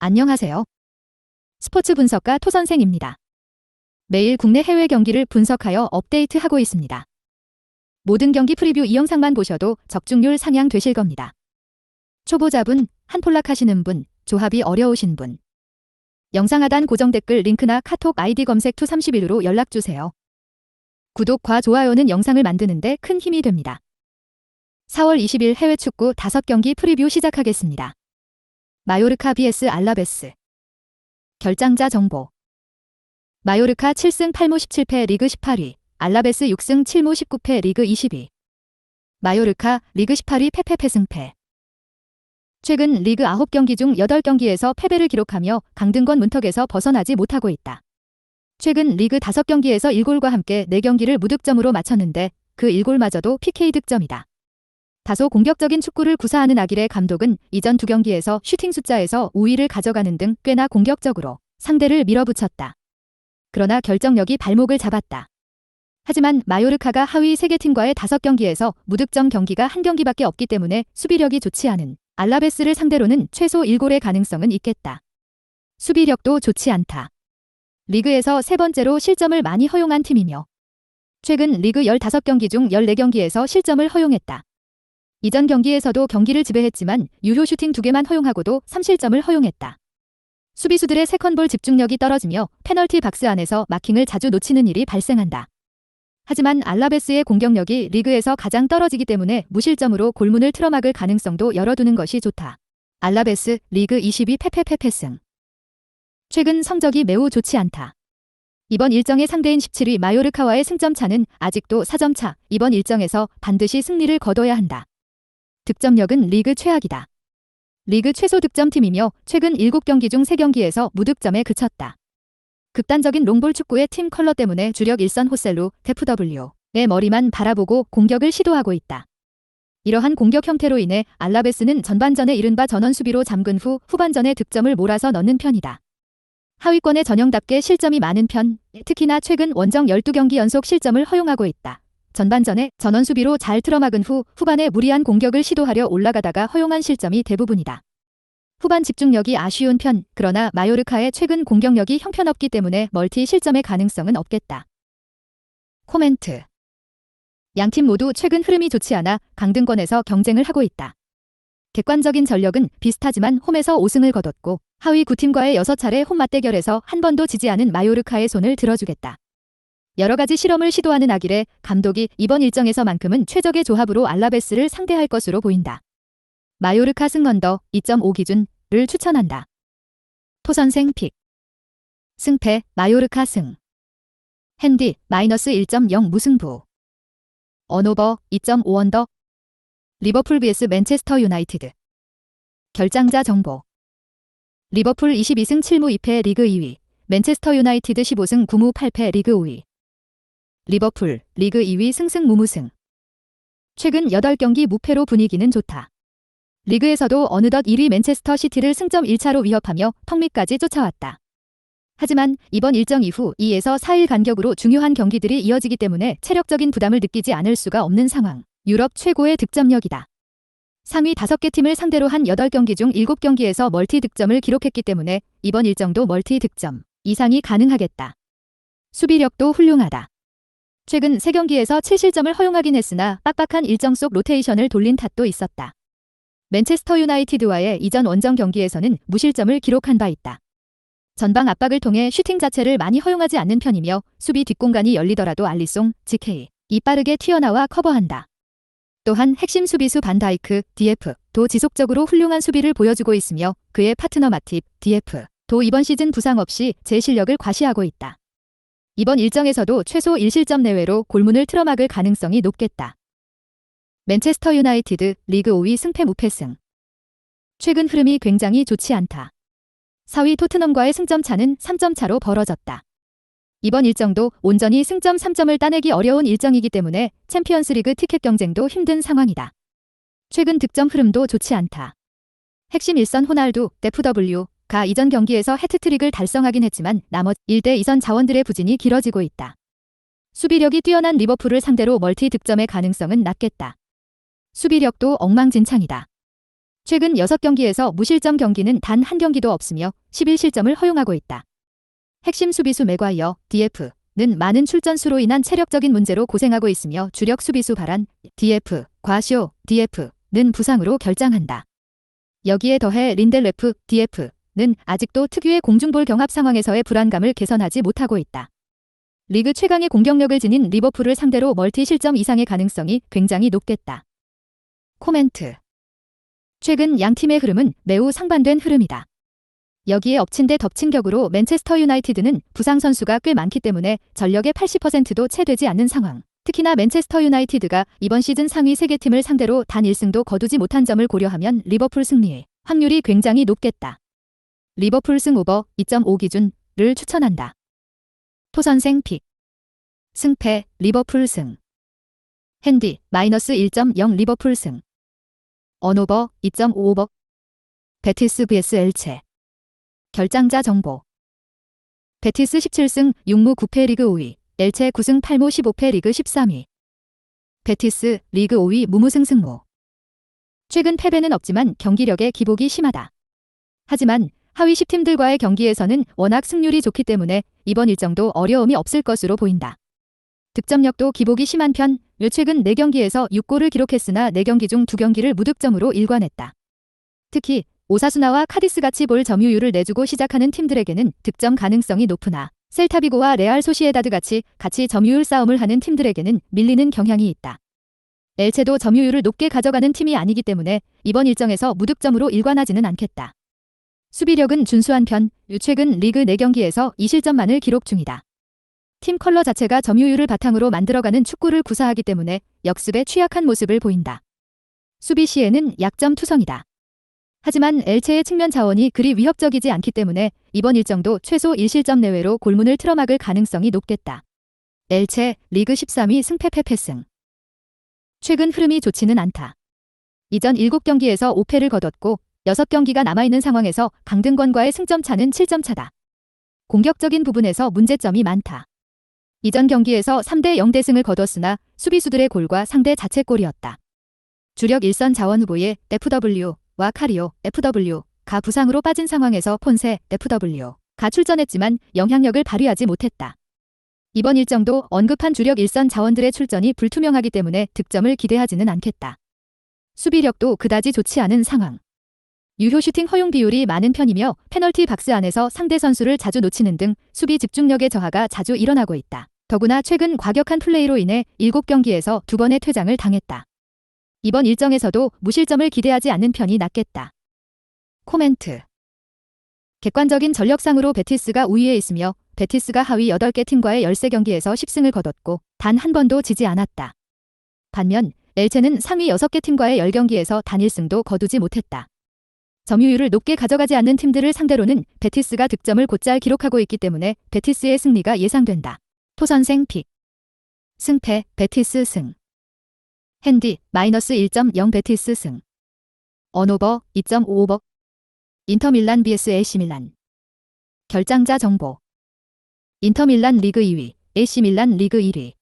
안녕하세요. 스포츠 분석가 토선생입니다. 매일 국내 해외 경기를 분석하여 업데이트하고 있습니다. 모든 경기 프리뷰 이 영상만 보셔도 적중률 상향 되실 겁니다. 초보자분, 한폴락 하시는 분, 조합이 어려우신 분. 영상 하단 고정 댓글 링크나 카톡 아이디 검색 투31으로 연락주세요. 구독과 좋아요는 영상을 만드는데 큰 힘이 됩니다. 4월 20일 해외 축구 5경기 프리뷰 시작하겠습니다. 마요르카 vs 알라베스. 결장자 정보. 마요르카 7승 8무 17패 리그 18위, 알라베스 6승 7무 19패 리그 20위. 마요르카 리그 18위 패패 패승패. 최근 리그 9경기 중 8경기에서 패배를 기록하며 강등권 문턱에서 벗어나지 못하고 있다. 최근 리그 5경기에서 1골과 함께 4경기를 무득점으로 마쳤는데 그 1골마저도 PK 득점이다. 다소 공격적인 축구를 구사하는 아길의 감독은 이전 2경기에서 슈팅 숫자에서 우위를 가져가는 등 꽤나 공격적으로 상대를 밀어붙였다. 그러나 결정력이 발목을 잡았다. 하지만 마요르카가 하위 3개 팀과의 5경기에서 무득점 경기가 1경기밖에 없기 때문에 수비력이 좋지 않은 알라베스를 상대로는 최소 1골의 가능성은 있겠다. 수비력도 좋지 않다. 리그에서 3번째로 실점을 많이 허용한 팀이며 최근 리그 15경기 중 14경기에서 실점을 허용했다. 이전 경기에서도 경기를 지배했지만 유효 슈팅 2개만 허용하고도 3실점을 허용했다. 수비수들의 세컨볼 집중력이 떨어지며 페널티 박스 안에서 마킹을 자주 놓치는 일이 발생한다. 하지만 알라베스의 공격력이 리그에서 가장 떨어지기 때문에 무실점으로 골문을 틀어막을 가능성도 열어두는 것이 좋다. 알라베스 리그 20위 패패패패승. 최근 성적이 매우 좋지 않다. 이번 일정의 상대인 17위 마요르카와의 승점 차는 아직도 4점 차. 이번 일정에서 반드시 승리를 거둬야 한다. 득점력은 리그 최악이다. 리그 최소 득점팀이며 최근 7경기 중 3경기에서 무득점에 그쳤다. 극단적인 롱볼 축구의 팀 컬러 때문에 주력 일선 호셀루, FW의 머리만 바라보고 공격을 시도하고 있다. 이러한 공격 형태로 인해 알라베스는 전반전에 이른바 전원 수비로 잠근 후 후반전에 득점을 몰아서 넣는 편이다. 하위권의 전형답게 실점이 많은 편, 특히나 최근 원정 12경기 연속 실점을 허용하고 있다. 전반전에 전원 수비로 잘 틀어막은 후 후반에 무리한 공격을 시도하려 올라가다가 허용한 실점이 대부분이다. 후반 집중력이 아쉬운 편, 그러나 마요르카의 최근 공격력이 형편없기 때문에 멀티 실점의 가능성은 없겠다. 코멘트. 양팀 모두 최근 흐름이 좋지 않아 강등권에서 경쟁을 하고 있다. 객관적인 전력은 비슷하지만 홈에서 5승을 거뒀고 하위 9팀과의 6차례 홈 맞대결에서 한 번도 지지 않은 마요르카의 손을 들어주겠다. 여러 가지 실험을 시도하는 아길의 감독이 이번 일정에서만큼은 최적의 조합으로 알라베스를 상대할 것으로 보인다. 마요르카 승 언더 2.5 기준을 추천한다. 토선생 픽. 승패 마요르카 승. 핸디 -1.0 무승부. 언오버 2.5 언더. 리버풀 vs 맨체스터 유나이티드. 결장자 정보. 리버풀 22승 7무 2패 리그 2위. 맨체스터 유나이티드 15승 9무 8패 리그 5위. 리버풀 리그 2위 승승무무승. 최근 8경기 무패로 분위기는 좋다. 리그에서도 어느덧 1위 맨체스터 시티를 승점 1차로 위협하며 턱 밑까지 쫓아왔다. 하지만 이번 일정 이후 2에서 4일 간격으로 중요한 경기들이 이어지기 때문에 체력적인 부담을 느끼지 않을 수가 없는 상황. 유럽 최고의 득점력이다. 상위 5개 팀을 상대로 한 8경기 중 7경기에서 멀티 득점을 기록했기 때문에 이번 일정도 멀티 득점 이상이 가능하겠다. 수비력도 훌륭하다. 최근 3경기에서 7실점을 허용하긴 했으나 빡빡한 일정 속 로테이션을 돌린 탓도 있었다. 맨체스터 유나이티드와의 이전 원정 경기에서는 무실점을 기록한 바 있다. 전방 압박을 통해 슈팅 자체를 많이 허용하지 않는 편이며 수비 뒷공간이 열리더라도 알리송, GK이 빠르게 튀어나와 커버한다. 또한 핵심 수비수 반다이크, DF도 지속적으로 훌륭한 수비를 보여주고 있으며 그의 파트너 마팁, DF도 이번 시즌 부상 없이 제 실력을 과시하고 있다. 이번 일정에서도 최소 1실점 내외로 골문을 틀어막을 가능성이 높겠다. 맨체스터 유나이티드 리그 5위 승패 무패승. 최근 흐름이 굉장히 좋지 않다. 4위 토트넘과의 승점 차는 3점 차로 벌어졌다. 이번 일정도 온전히 승점 3점을 따내기 어려운 일정이기 때문에 챔피언스리그 티켓 경쟁도 힘든 상황이다. 최근 득점 흐름도 좋지 않다. 핵심 일선 호날두, FW가 이전 경기에서 해트트릭을 달성하긴 했지만 나머지 1대 2선 자원들의 부진이 길어지고 있다. 수비력이 뛰어난 리버풀을 상대로 멀티 득점의 가능성은 낮겠다. 수비력도 엉망진창이다. 최근 6경기에서 무실점 경기는 단 한 경기도 없으며 11실점을 허용하고 있다. 핵심 수비수 맥과이어, DF는 많은 출전수로 인한 체력적인 문제로 고생하고 있으며 주력 수비수 바란, DF, 과쇼, DF는 부상으로 결장한다. 여기에 더해 린델레프, DF는 아직도 특유의 공중볼 경합 상황에서의 불안감을 개선하지 못하고 있다. 리그 최강의 공격력을 지닌 리버풀을 상대로 멀티 실점 이상의 가능성이 굉장히 높겠다. 코멘트. 최근 양 팀의 흐름은 매우 상반된 흐름이다. 여기에 엎친 데 덮친 격으로 맨체스터 유나이티드는 부상 선수가 꽤 많기 때문에 전력의 80%도 채 되지 않는 상황. 특히나 맨체스터 유나이티드가 이번 시즌 상위 3개 팀을 상대로 단 1승도 거두지 못한 점을 고려하면 리버풀 승리의 확률이 굉장히 높겠다. 리버풀 승 오버 2.5 기준을 추천한다. 토선생 픽. 승패 리버풀 승. 핸디 -1.0 리버풀 승. 언오버 2.5오버. 베티스 vs 엘체. 결장자 정보. 베티스 17승 6무 9패 리그 5위. 엘체 9승 8무 15패 리그 13위. 베티스 리그 5위 무무승 승무. 최근 패배는 없지만 경기력의 기복이 심하다. 하지만 하위 10팀들과의 경기에서는 워낙 승률이 좋기 때문에 이번 일정도 어려움이 없을 것으로 보인다. 득점력도 기복이 심한 편, 최근 4경기에서 6골을 기록했으나 4경기 중 2경기를 무득점으로 일관했다. 특히 오사수나와 카디스같이 볼 점유율을 내주고 시작하는 팀들에게는 득점 가능성이 높으나 셀타비고와 레알 소시에다드같이 같이 점유율 싸움을 하는 팀들에게는 밀리는 경향이 있다. 엘체도 점유율을 높게 가져가는 팀이 아니기 때문에 이번 일정에서 무득점으로 일관하지는 않겠다. 수비력은 준수한 편, 최근 리그 4경기에서 2실점만을 기록 중이다. 팀 컬러 자체가 점유율을 바탕으로 만들어가는 축구를 구사하기 때문에 역습에 취약한 모습을 보인다. 수비 시에는 약점 투성이다. 하지만 엘체의 측면 자원이 그리 위협적이지 않기 때문에 이번 일정도 최소 1실점 내외로 골문을 틀어막을 가능성이 높겠다. 엘체 리그 13위 승패 패패승. 최근 흐름이 좋지는 않다. 이전 7경기에서 5패를 거뒀고 6경기가 남아있는 상황에서 강등권과의 승점 차는 7점 차다. 공격적인 부분에서 문제점이 많다. 이전 경기에서 3대 0대승을 거뒀으나 수비수들의 골과 상대 자책골이었다. 주력 일선 자원 후보의 FW와 카리오, FW가 부상으로 빠진 상황에서 폰세, FW가 출전했지만 영향력을 발휘하지 못했다. 이번 일정도 언급한 주력 일선 자원들의 출전이 불투명하기 때문에 득점을 기대하지는 않겠다. 수비력도 그다지 좋지 않은 상황. 유효 슈팅 허용 비율이 많은 편이며 페널티 박스 안에서 상대 선수를 자주 놓치는 등 수비 집중력의 저하가 자주 일어나고 있다. 더구나 최근 과격한 플레이로 인해 7경기에서 2번의 퇴장을 당했다. 이번 일정에서도 무실점을 기대하지 않는 편이 낫겠다. 코멘트. 객관적인 전력상으로 베티스가 우위에 있으며 베티스가 하위 8개 팀과의 13경기에서 10승을 거뒀고 단 한 번도 지지 않았다. 반면 엘체는 상위 6개 팀과의 10경기에서 단 1승도 거두지 못했다. 점유율을 높게 가져가지 않는 팀들을 상대로는 베티스가 득점을 곧잘 기록하고 있기 때문에 베티스의 승리가 예상된다. 토선생 픽. 승패 베티스 승. 핸디 -1.0 베티스 승. 언오버 2.5오버. 인터밀란 vs AC밀란. 결장자 정보. 인터밀란 리그 2위, AC밀란 리그 1위.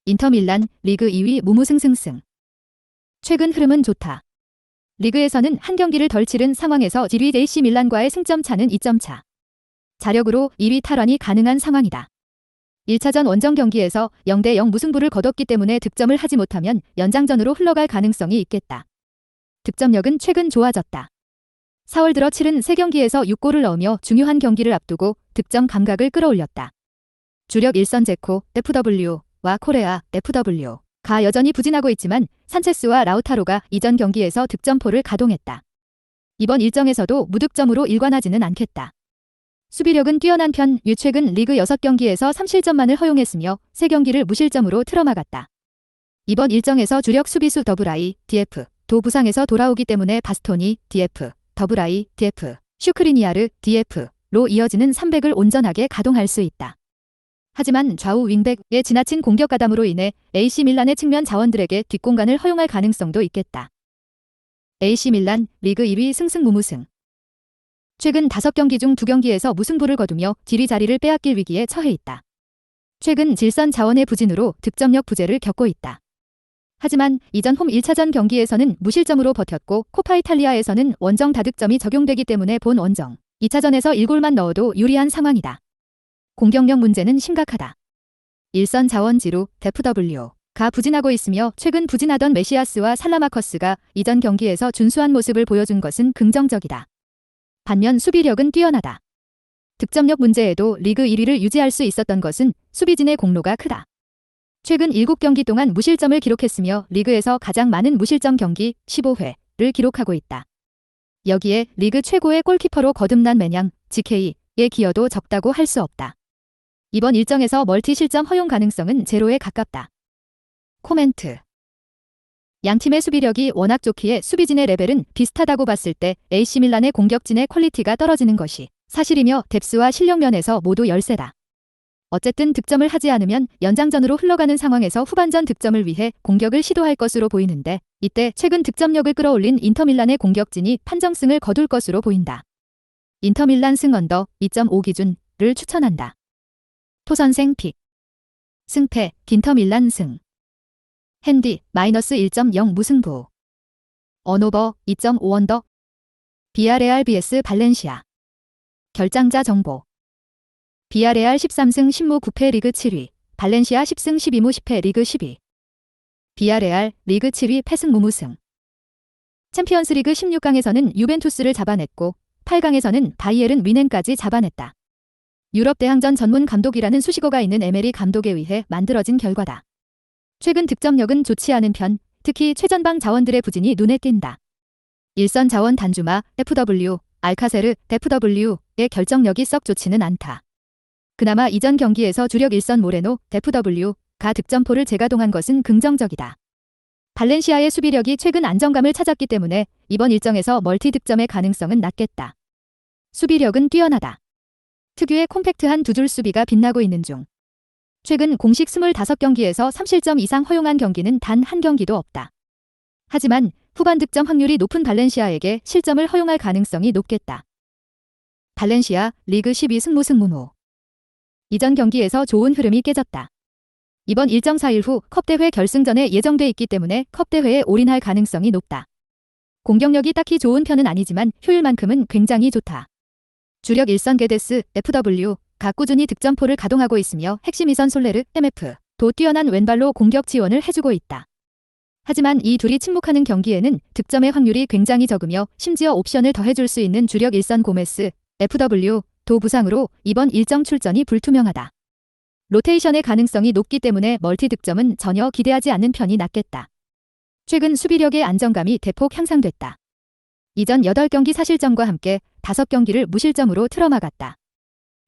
인터밀란 리그 2위 무무승승승. 최근 흐름은 좋다. 리그에서는 한 경기를 덜 치른 상황에서 1위 AC밀란과의 승점 차는 2점 차. 자력으로 2위 탈환이 가능한 상황이다. 1차전 원정 경기에서 0대0 무승부를 거뒀기 때문에 득점을 하지 못하면 연장전으로 흘러갈 가능성이 있겠다. 득점력은 최근 좋아졌다. 4월 들어 치른 3경기에서 6골을 넣으며 중요한 경기를 앞두고 득점 감각을 끌어올렸다. 주력 일선 제코, FW와 코레아, FW가 여전히 부진하고 있지만 산체스와 라우타로가 이전 경기에서 득점포를 가동했다. 이번 일정에서도 무득점으로 일관하지는 않겠다. 수비력은 뛰어난 편, 최근 리그 6경기에서 3실점만을 허용했으며 3경기를 무실점으로 틀어막았다. 이번 일정에서 주력 수비수 더브라이, DF, 도 부상에서 돌아오기 때문에 바스토니, DF, 더브라이, DF, 슈크리니아르, DF로 이어지는 3백을 온전하게 가동할 수 있다. 하지만 좌우 윙백의 지나친 공격 가담으로 인해 AC밀란의 측면 자원들에게 뒷공간을 허용할 가능성도 있겠다. AC밀란 리그 2위 승승무무승. 최근 5경기 중 2경기에서 무승부를 거두며 지리 자리를 빼앗길 위기에 처해 있다. 최근 질선 자원의 부진으로 득점력 부재를 겪고 있다. 하지만 이전 홈 1차전 경기에서는 무실점으로 버텼고 코파 이탈리아에서는 원정 다득점이 적용되기 때문에 본 원정 2차전에서 1골만 넣어도 유리한 상황이다. 공격력 문제는 심각하다. 일선 자원지루 FW가 부진하고 있으며 최근 부진하던 메시아스와 살라마커스가 이전 경기에서 준수한 모습을 보여준 것은 긍정적이다. 반면 수비력은 뛰어나다. 득점력 문제에도 리그 1위를 유지할 수 있었던 것은 수비진의 공로가 크다. 최근 7경기 동안 무실점을 기록했으며 리그에서 가장 많은 무실점 경기 15회를 기록하고 있다. 여기에 리그 최고의 골키퍼로 거듭난 매냥 GK의 기여도 적다고 할 수 없다. 이번 일정에서 멀티 실점 허용 가능성은 제로에 가깝다. 코멘트. 양팀의 수비력이 워낙 좋기에 수비진의 레벨은 비슷하다고 봤을 때 AC밀란의 공격진의 퀄리티가 떨어지는 것이 사실이며 뎁스와 실력 면에서 모두 열세다. 어쨌든 득점을 하지 않으면 연장전으로 흘러가는 상황에서 후반전 득점을 위해 공격을 시도할 것으로 보이는데 이때 최근 득점력을 끌어올린 인터밀란의 공격진이 판정승을 거둘 것으로 보인다. 인터밀란 승 언더 2.5 기준을 추천한다. 토선생 픽. 승패 인터밀란 승. 핸디 -1.0 무승부. 언오버 2.5 언더. 비아레알 vs 발렌시아. 결장자 정보. 비아레알 13승 10무 9패 리그 7위, 발렌시아 10승 12무 10패 리그 10위. 비아레알 리그 7위 패승 무무승. 챔피언스리그 16강에서는 유벤투스를 잡아냈고 8강에서는 바이에른 뮌헨까지 잡아냈다. 유럽 대항전 전문 감독이라는 수식어가 있는 에메리 감독에 의해 만들어진 결과다. 최근 득점력은 좋지 않은 편, 특히 최전방 자원들의 부진이 눈에 띈다. 일선 자원 단주마 FW, 알카세르 FW의 결정력이 썩 좋지는 않다. 그나마 이전 경기에서 주력 일선 모레노 FW가 득점포를 재가동한 것은 긍정적이다. 발렌시아의 수비력이 최근 안정감을 찾았기 때문에 이번 일정에서 멀티 득점의 가능성은 낮겠다. 수비력은 뛰어나다. 특유의 콤팩트한 두 줄 수비가 빛나고 있는 중. 최근 공식 25경기에서 3실점 이상 허용한 경기는 단 한 경기도 없다. 하지만 후반 득점 확률이 높은 발렌시아에게 실점을 허용할 가능성이 높겠다. 발렌시아 리그 12승 무승무무. 이전 경기에서 좋은 흐름이 깨졌다. 이번 일정 4일 후 컵대회 결승전에 예정돼 있기 때문에 컵대회에 올인할 가능성이 높다. 공격력이 딱히 좋은 편은 아니지만 효율만큼은 굉장히 좋다. 주력 일선 게데스 FW가 꾸준히 득점포를 가동하고 있으며 핵심 이선 솔레르 MF도 뛰어난 왼발로 공격 지원을 해주고 있다. 하지만 이 둘이 침묵하는 경기에는 득점의 확률이 굉장히 적으며 심지어 옵션을 더해줄 수 있는 주력 일선 고메스 FW도 부상으로 이번 일정 출전이 불투명하다. 로테이션의 가능성이 높기 때문에 멀티 득점은 전혀 기대하지 않는 편이 낫겠다. 최근 수비력의 안정감이 대폭 향상됐다. 이전 8경기 사실점과 함께 5경기를 무실점으로 틀어막았다.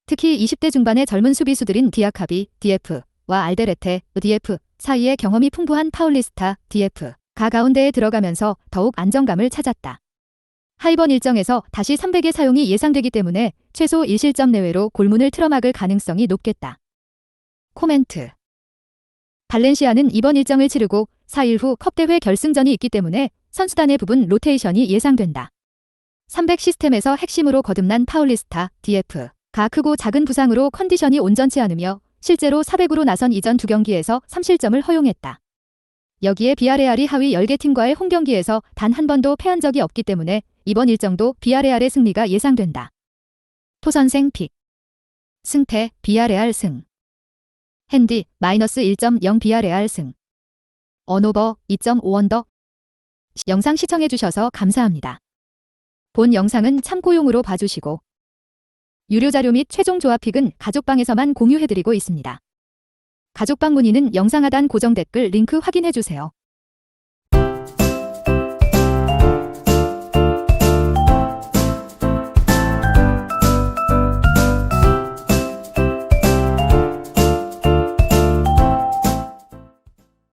특히 20대 중반의 젊은 수비수들인 디아카비 DF와 알데레테 DF 사이에 경험이 풍부한 파울리스타 DF가 가운데에 들어가면서 더욱 안정감을 찾았다. 하이번 일정에서 다시 300의 사용이 예상되기 때문에 최소 1실점 내외로 골문을 틀어막을 가능성이 높겠다. 코멘트. 발렌시아는 이번 일정을 치르고 4일 후 컵대회 결승전이 있기 때문에 선수단의 부분 로테이션이 예상된다. 300 시스템에서 핵심으로 거듭난 파울리스타 DF가 크고 작은 부상으로 컨디션이 온전치 않으며 실제로 400으로 나선 이전 2경기에서 3실점을 허용했다. 여기에 비아레알이 하위 10개 팀과의 홈경기에서 단 한 번도 패한 적이 없기 때문에 이번 일정도 비아레알의 승리가 예상된다. 토선생 픽. 승패 비아레알 승. 핸디 -1.0 비아레알 승. 언오버 2.5 언더. 영상 시청해주셔서 감사합니다. 본 영상은 참고용으로 봐주시고 유료 자료 및 최종 조합픽은 가족방에서만 공유해드리고 있습니다. 가족방 문의는 영상 하단 고정 댓글 링크 확인해주세요.